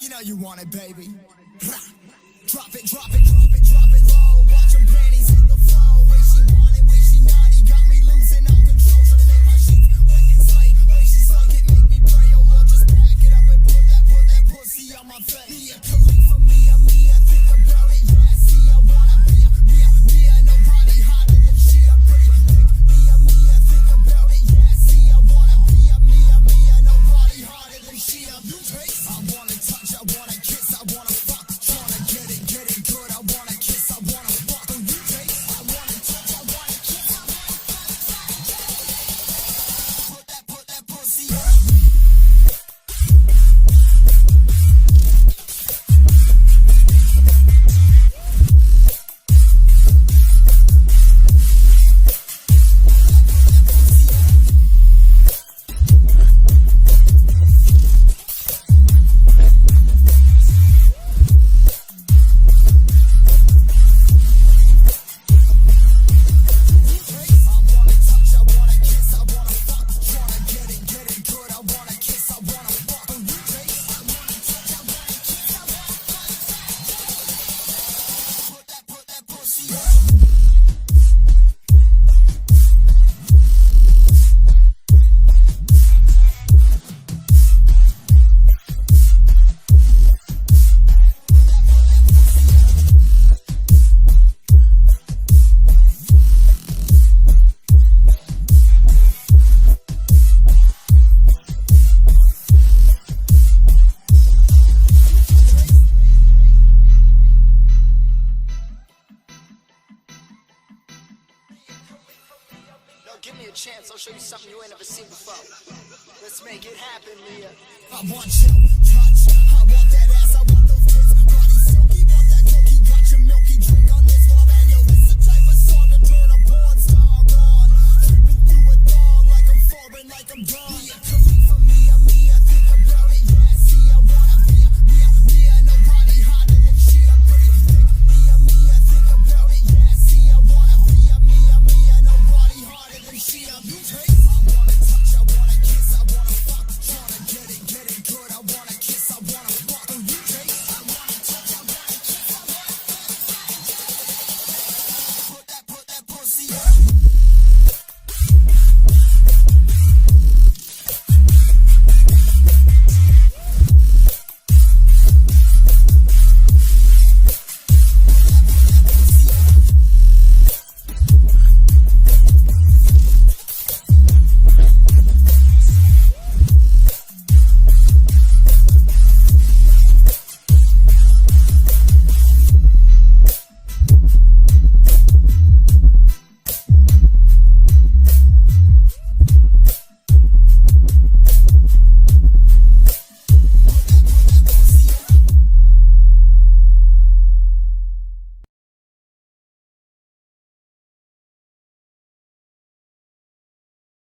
You know you want it, baby. Drop it, drop it, drop it, drop it low. Watch them panties hit the floor. Way she want it, way she naughty. Got me losing all control. So to make my sheep wet and slay. Way she suck it, make me pray. Oh Lord, just pack it up and put that pussy on my face. Mia Khalifa, Mia, think about it. Yeah, see, I wanna be Mia, nobody hotter than she. I'm pretty thick. Mia, think about it. Yeah, see, I wanna be Mia, nobody hotter than she. I wanna touch, I wanna kiss, I wanna fuck. Tryna get it good. I wanna kiss, I wanna fuck. And you taste, I wanna touch, I wanna kiss, I wanna fuck. Put that pussy on. Give me a chance, I'll show you something you ain't never seen before. Let's make it happen, Mia. I want you.